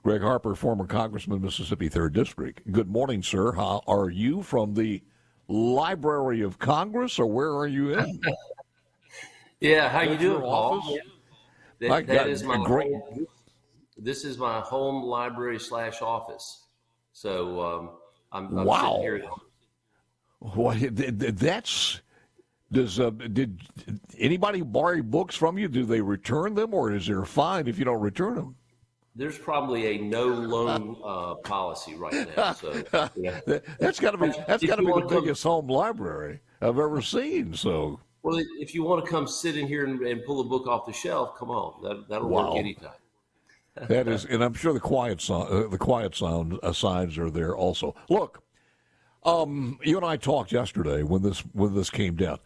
Gregg Harper, former Congressman, Mississippi 3rd District. Good morning, sir. How are you, from the Library of Congress, or where are you in? Yeah, how you doing, Paul? Office? That is my great. This is my home library / office. So I'm Wow. sitting here. Well, did anybody borrow books from you? Do they return them, or is there a fine if you don't return them? There's probably a no loan policy right now. So yeah. That's got to be the biggest home library I've ever seen. So, well, if you want to come sit in here and pull a book off the shelf, come on. That'll work anytime. That is, and I'm sure the quiet sound signs are there also. Look, you and I talked yesterday when this came down.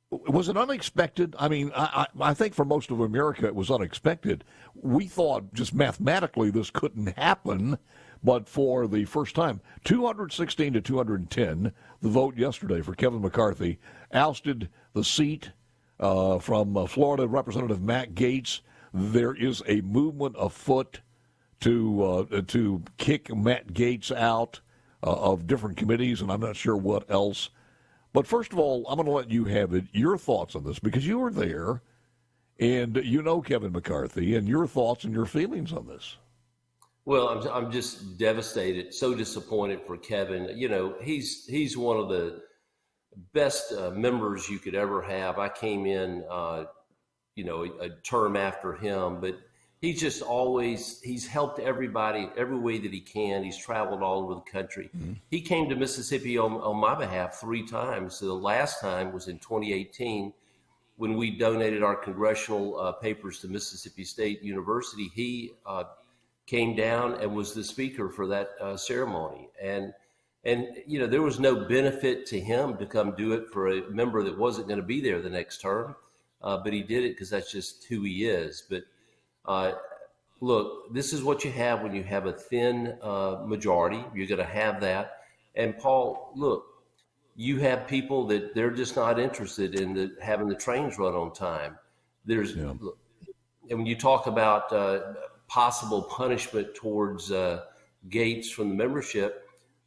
Was it unexpected? I mean, I think for most of America it was unexpected. We thought just mathematically this couldn't happen, but for the first time, 216 to 210, the vote yesterday for Kevin McCarthy ousted the seat from Florida Representative Matt Gaetz. There is a movement afoot to kick Matt Gaetz out of different committees, and I'm not sure what else. But first of all, I'm going to let you have your thoughts on this, because you were there, and you know Kevin McCarthy, and your thoughts and your feelings on this. Well, I'm just devastated, so disappointed for Kevin. You know, he's one of the best members you could ever have. I came in, a term after him, but he's just he's helped everybody every way that he can. He's traveled all over the country. Mm-hmm. He came to Mississippi on my behalf 3 times. So the last time was in 2018 when we donated our congressional papers to Mississippi State University. He came down and was the speaker for that ceremony. And there was no benefit to him to come do it for a member that wasn't going to be there the next term. But he did it because that's just who he is. But look, this is what you have when you have a thin majority. You're going to have that. And Paul, look, you have people that they're just not interested in having the trains run on time. And when you talk about possible punishment towards Gaetz from the membership,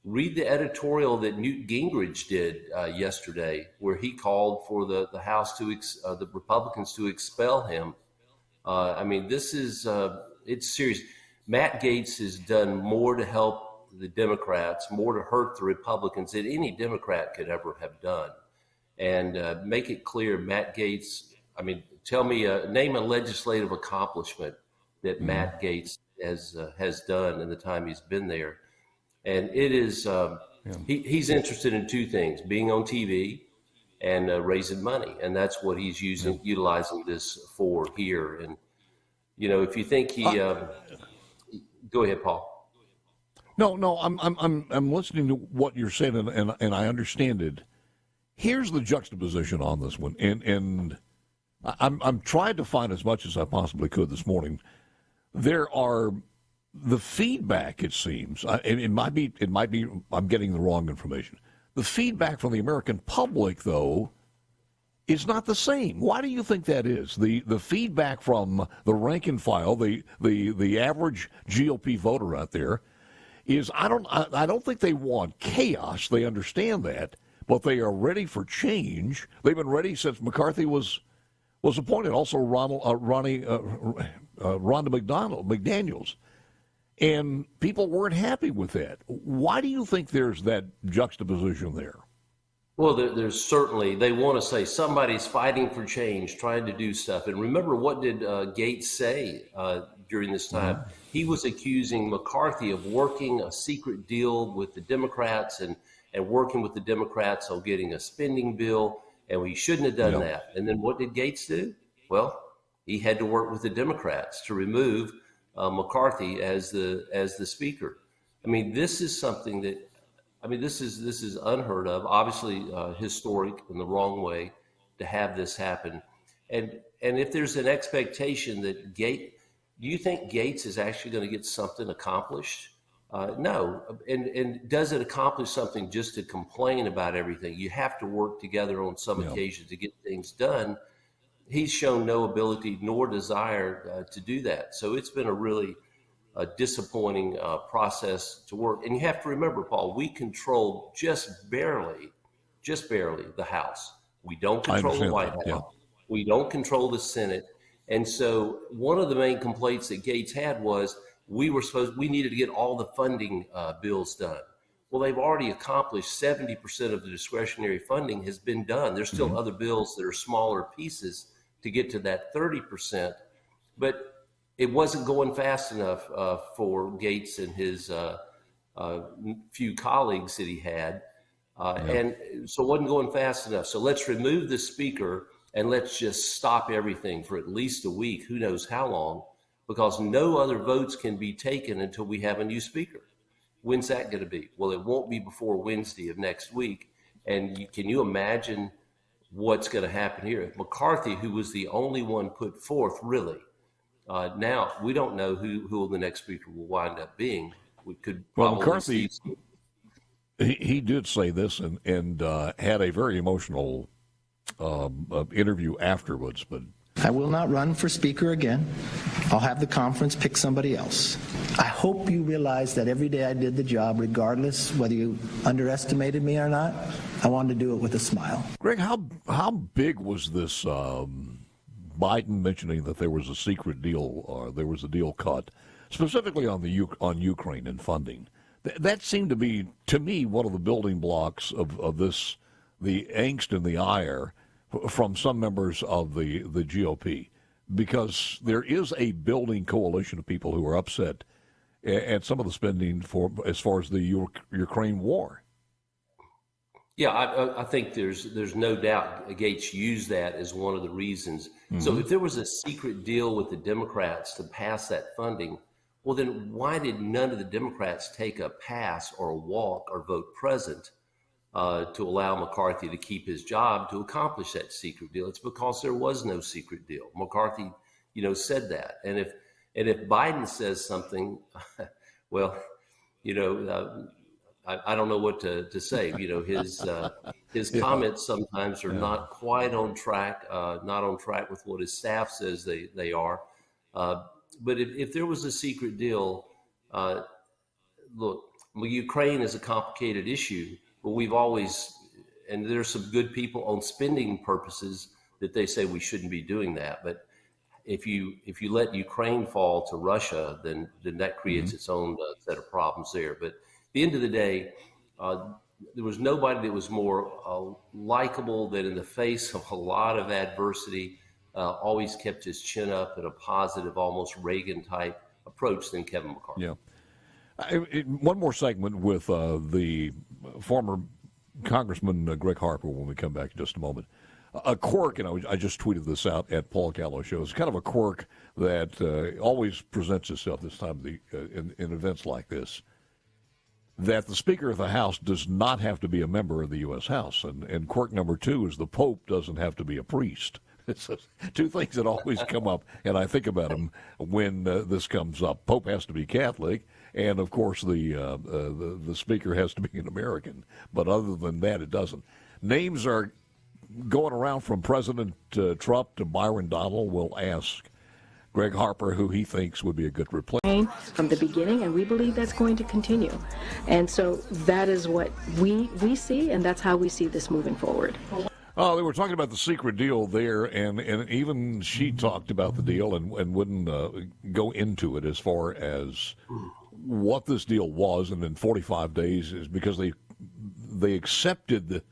read the editorial that Newt Gingrich did yesterday, where he called for the House the Republicans to expel him. This is it's serious. Matt Gaetz has done more to help the Democrats, more to hurt the Republicans than any Democrat could ever have done. And make it clear, Matt Gaetz. Tell me, name a legislative accomplishment that Matt Gaetz has done in the time he's been there. And it is he's interested in 2 things: being on TV and raising money, and that's what he's utilizing this for here. And if you think he, go ahead, Paul. No, I'm listening to what you're saying, and I understand it. Here's the juxtaposition on this one, and I'm trying to find as much as I possibly could this morning. There are the feedback, it seems, it might be I'm getting the wrong information. The feedback from the American public, though, is not the same. Why do you think that is? The feedback from the rank and file, the average GOP voter out there, is I don't think they want chaos. They understand that, but they are ready for change. They've been ready since McCarthy was appointed. Also, Rhonda McDaniels. And people weren't happy with that. Why do you think there's that juxtaposition there? Well, there's certainly, they want to say somebody's fighting for change, trying to do stuff. And remember, what did Gaetz say during this time? Mm-hmm. He was accusing McCarthy of working a secret deal with the Democrats and working with the Democrats on getting a spending bill. And we shouldn't have done that. And then what did Gaetz do? Well, he had to work with the Democrats to remove McCarthy as the speaker. This is something that, this is unheard of. Obviously, historic in the wrong way to have this happen. And if there's an expectation that do you think Gaetz is actually going to get something accomplished? No. And does it accomplish something just to complain about everything? You have to work together on some occasions to get things done. he's shown no ability nor desire to do that. So it's been a really disappointing process to work. And you have to remember, Paul, we control just barely the House. We don't control the White House. Yeah. We don't control the Senate. And so one of the main complaints that Gates had was we needed to get all the funding bills done. Well, they've already accomplished 70% of the discretionary funding has been done. There's still other bills that are smaller pieces to get to that 30%, but it wasn't going fast enough for Gates and his few colleagues that he had. And so it wasn't going fast enough. So let's remove the speaker and let's just stop everything for at least a week, who knows how long, because no other votes can be taken until we have a new speaker. When's that going to be? Well, it won't be before Wednesday of next week. And can you imagine what's going to happen here? McCarthy, who was the only one put forth, really, now we don't know who the next speaker will wind up being. We could probably McCarthy, he did say this and had a very emotional interview afterwards, but I will not run for speaker again. I'll have the conference pick somebody else. I hope you realize that every day I did the job, regardless whether you underestimated me or not, I wanted to do it with a smile. Greg, how big was this Biden mentioning that there was a secret deal, or there was a deal cut, specifically on Ukraine and funding? That seemed to be, to me, one of the building blocks of this, the angst and the ire from some members of the GOP, because there is a building coalition of people who are upset at some of the spending as far as the Ukraine war. Yeah, I think there's no doubt Gates used that as one of the reasons. So if there was a secret deal with the Democrats to pass that funding, well, then why did none of the Democrats take a pass or a walk or vote present to allow McCarthy to keep his job to accomplish that secret deal? It's because there was no secret deal. McCarthy, said that. And if Biden says something, well, I don't know what to say. His comments sometimes are not quite on track, not on track with what his staff says they are. But if there was a secret deal, look, Ukraine is a complicated issue, but we've always, and there's some good people on spending purposes that they say we shouldn't be doing that. But if you let Ukraine fall to Russia, then that creates its own set of problems there. But at the end of the day, there was nobody that was more likable that in the face of a lot of adversity, always kept his chin up in a positive, almost Reagan-type approach than Kevin McCarthy. Yeah. One more segment with the former Congressman Gregg Harper when we come back in just a moment. A quirk, and I just tweeted this out at Paul Gallo Show. It's kind of a quirk that always presents itself this time of in events like this, that the Speaker of the House does not have to be a member of the U.S. House. And quirk number 2 is the Pope doesn't have to be a priest. It's two things that always come up, and I think about them when this comes up. Pope has to be Catholic, and of course the Speaker has to be an American. But other than that, it doesn't. Names are going around from President Trump to Byron Donald. We'll ask Gregg Harper who he thinks would be a good replacement. From the beginning, and we believe that's going to continue. And so that is what we see, and that's how we see this moving forward. Oh, they were talking about the secret deal there, and even she talked about the deal and wouldn't go into it as far as what this deal was. And in 45 days is because they accepted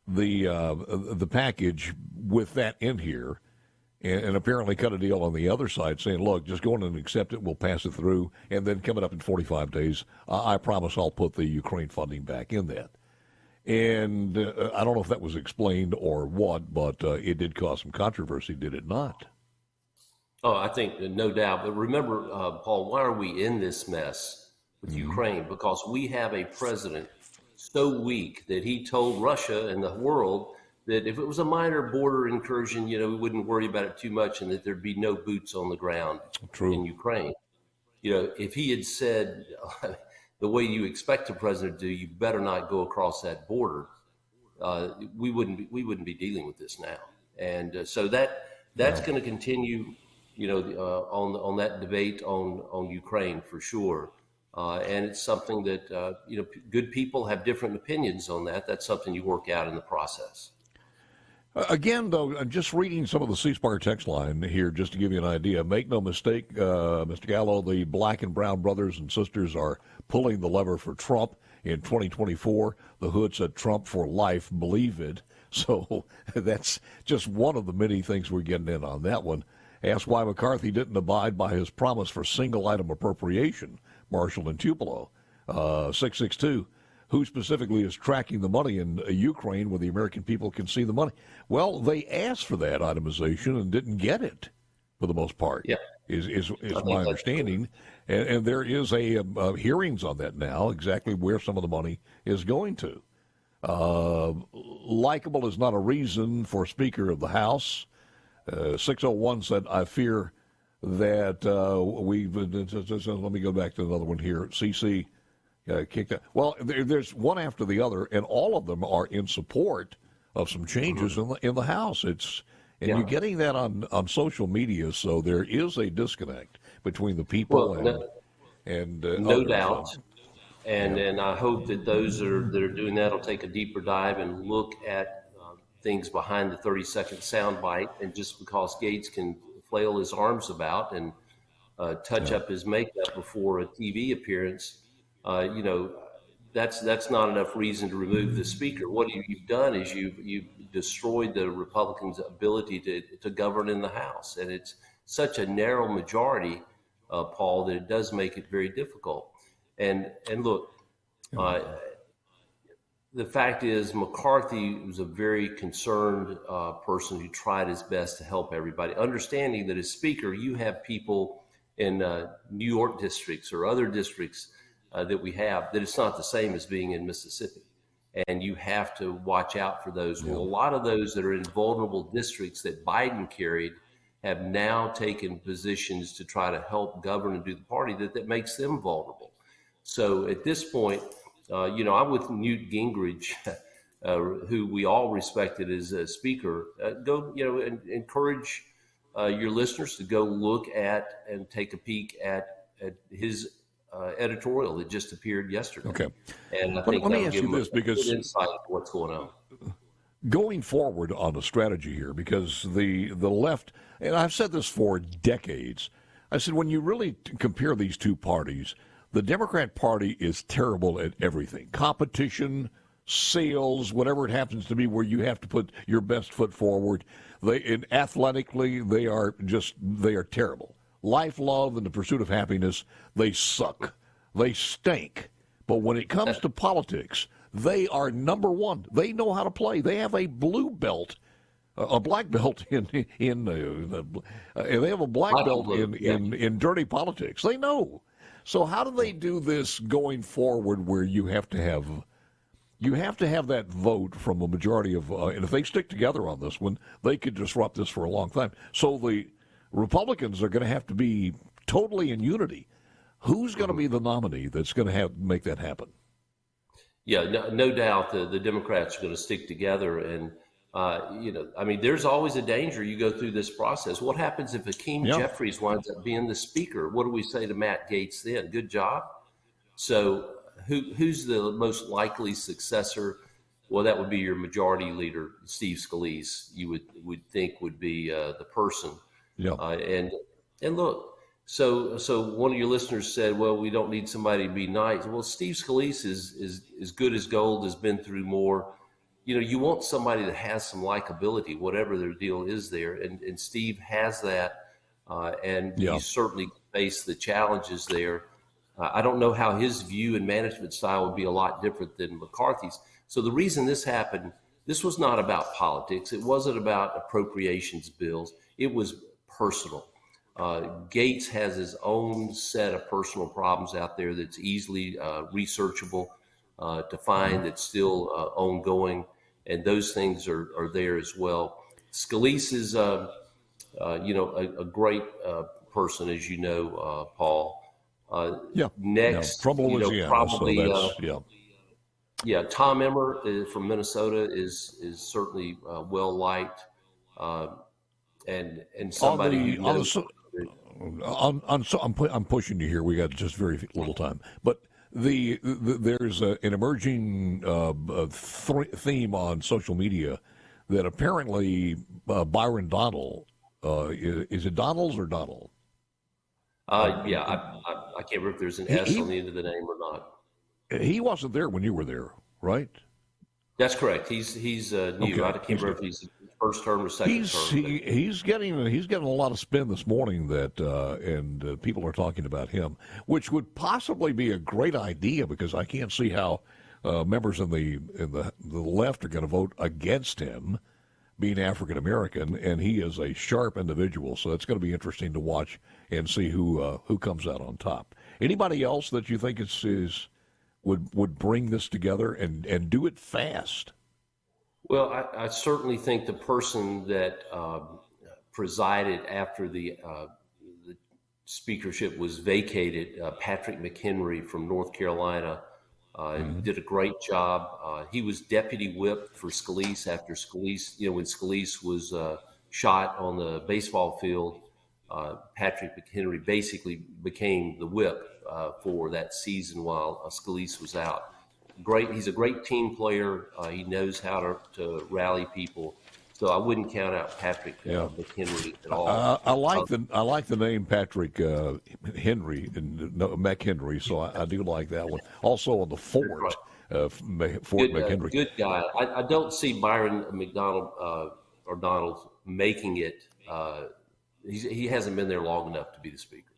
the package with that in here, and apparently cut a deal on the other side saying, look, just go in and accept it, we'll pass it through, and then coming up in 45 days, I promise I'll put the Ukraine funding back in that. And I don't know if that was explained or what, but it did cause some controversy, did it not? Oh, I think no doubt. But remember, Paul, why are we in this mess with Ukraine? Because we have a president so weak that he told Russia and the world that if it was a minor border incursion, we wouldn't worry about it too much and that there'd be no boots on the ground in Ukraine. If he had said the way you expect a president to do, you better not go across that border, we wouldn't be dealing with this now. And so that that's going to continue, on that debate on Ukraine for sure. And it's something that, good people have different opinions on that. That's something you work out in the process. Again, though, just reading some of the C-Spire text line here, just to give you an idea, make no mistake, Mr. Gallo, the black and brown brothers and sisters are pulling the lever for Trump in 2024. The Hood said Trump for life, believe it. So that's just one of the many things we're getting in on that one. Asked why McCarthy didn't abide by his promise for single-item appropriation, Marshall and Tupelo. 662. Who specifically is tracking the money in Ukraine where the American people can see the money? Well, they asked for that itemization and didn't get it for the most part, is my understanding. And there is a hearings on that now, exactly where some of the money is going to. Likeable is not a reason for Speaker of the House. 601 said, I fear that let me go back to another one here. CC kicked out. Well, there's one after the other, and all of them are in support of some changes in the House. You're getting that on social media, so there is a disconnect between the people and no doubt. And I hope that those that are doing that will take a deeper dive and look at things behind the 30-second soundbite. And just because Gates can flail his arms about and touch up his makeup before a TV appearance, that's not enough reason to remove the speaker. What you've done is you've destroyed the Republicans' ability to govern in the House, and it's such a narrow majority, Paul, that it does make it very difficult. And look, the fact is McCarthy was a very concerned person who tried his best to help everybody, understanding that as Speaker, you have people in New York districts or other districts that we have, that it's not the same as being in Mississippi. And you have to watch out for those. Well, a lot of those that are in vulnerable districts that Biden carried have now taken positions to try to help govern and do the party that makes them vulnerable. So at this point, I'm with Newt Gingrich, who we all respected as a speaker. And encourage your listeners to go look at and take a peek at his editorial that just appeared yesterday. Okay. And I think let me ask you this, because insight into what's going on. Going forward on the strategy here, because the left, and I've said this for decades, I said when you really compare these two parties, the Democrat Party is terrible at everything. Competition, sales, whatever it happens to be, where you have to put your best foot forward. Athletically, they are terrible. Life, love, and the pursuit of happiness, they suck. They stink. But when it comes to politics, they are number one. They know how to play. They have a blue belt, a black belt they have a black belt in dirty politics. They know. So how do they do this going forward, where you have to have that vote from a majority of, and if they stick together on this one, they could disrupt this for a long time. So the Republicans are going to have to be totally in unity. Who's going to be the nominee that's going to make that happen? Yeah, no doubt the Democrats are going to stick together. And, there's always a danger you go through this process. What happens if Hakeem Jeffries winds up being the speaker? What do we say to Matt Gaetz then? Good job. So who's the most likely successor? Well, that would be your majority leader, Steve Scalise, you would think would be the person. Yeah. And look, so one of your listeners said, well, we don't need somebody to be nice. Well, Steve Scalise is good as gold, has been through more. You want somebody that has some likability, whatever their deal is there. And Steve has that. And you certainly face the challenges there. I don't know how his view and management style would be a lot different than McCarthy's. So the reason this happened, this was not about politics. It wasn't about appropriations bills. It was personal. Gates has his own set of personal problems out there that's easily researchable to find, that's still ongoing, and those things are there as well. Scalise is, a great person, as you know, Paul. Next, from Louisiana, probably, so Tom Emmer from Minnesota is certainly well liked. and somebody I'm pushing you here. We got just very little time, but there's an emerging theme on social media that apparently Byron Donald, is it Donalds or Donald? Yeah, I can't remember if there's an S on the end of the name or not. He wasn't there when you were there, right? That's correct. He's new. Okay. I can't remember if he's first term or second term. He's getting a lot of spin this morning and people are talking about him, which would possibly be a great idea because I can't see how members in the left are going to vote against him, being African American, and he is a sharp individual. So it's going to be interesting to watch and see who comes out on top. Anybody else that you think would bring this together and do it fast? Well, I certainly think the person that presided after the speakership was vacated, Patrick McHenry from North Carolina, did a great job. He was deputy whip for Scalise after Scalise, when Scalise was shot on the baseball field. Patrick McHenry basically became the whip for that season while Scalise was out. He's a great team player. He knows how to rally people. So I wouldn't count out Patrick McHenry at all. I like the name Patrick Henry and McHenry. So I do like that one. Also on the Fort McHenry. Good guy. I don't see Byron McDonald or Donald making it. He hasn't been there long enough to be the speaker.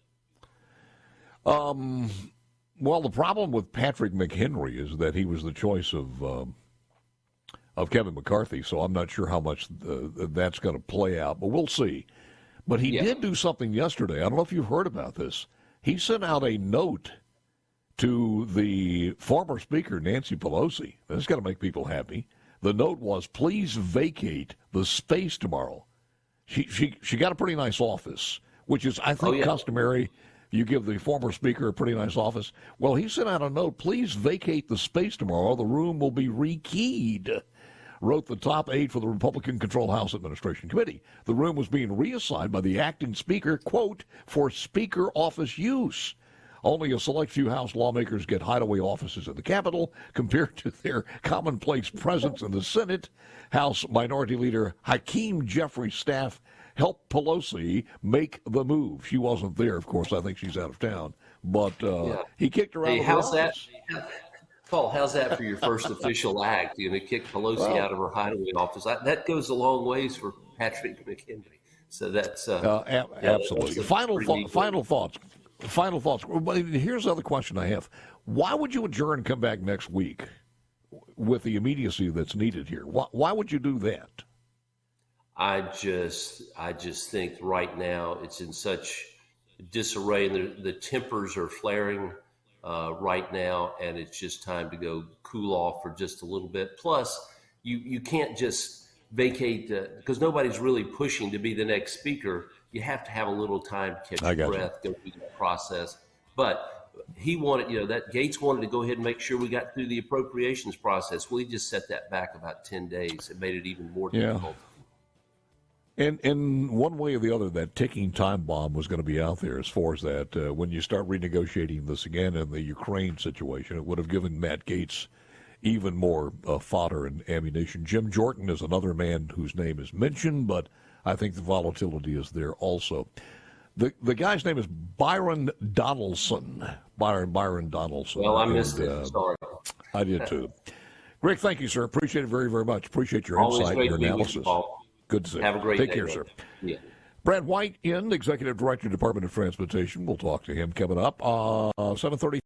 Well, the problem with Patrick McHenry is that he was the choice of Kevin McCarthy, so I'm not sure how much that's going to play out, but we'll see. But he did do something yesterday. I don't know if you've heard about this. He sent out a note to the former Speaker, Nancy Pelosi. This is going to make people happy. The note was, please vacate the space tomorrow. She got a pretty nice office, which is, I think, customary. You give the former speaker a pretty nice office. Well, he sent out a note, please vacate the space tomorrow. The room will be rekeyed, wrote the top aide for the Republican-controlled House Administration Committee. The room was being reassigned by the acting speaker, quote, for speaker office use. Only a select few House lawmakers get hideaway offices in the Capitol compared to their commonplace presence in the Senate. House Minority Leader Hakeem Jeffries' staff helped Pelosi make the move. She wasn't there, of course. I think she's out of town. But he kicked her out of her office. Paul, how's that for your first official act? Kick Pelosi out of her hideaway office. That goes a long ways for Patrick McHenry. So that's absolutely. Final thoughts. Here's the other question I have. Why would you adjourn and come back next week with the immediacy that's needed here? Why would you do that? I just think right now it's in such disarray, and the tempers are flaring right now, and it's just time to go cool off for just a little bit. Plus, you can't just vacate because nobody's really pushing to be the next speaker. You have to have a little time to catch your breath, go through the process. But he wanted, that Gates wanted to go ahead and make sure we got through the appropriations process. Well, he just set that back about 10 days. It made it even more difficult. And in one way or the other, that ticking time bomb was going to be out there as far as that. When you start renegotiating this again in the Ukraine situation, it would have given Matt Gaetz even more fodder and ammunition. Jim Jordan is another man whose name is mentioned, but I think the volatility is there also. The guy's name is Byron Donaldson. Byron Donaldson. Well, I missed it. Sorry. I did too. Greg, thank you, sir. Appreciate it very, very much. Appreciate your insight and your analysis. Good to see you. Have a great day. Take care, sir. Yeah. Brad White, Executive Director, Department of Transportation. We'll talk to him coming up 7:30.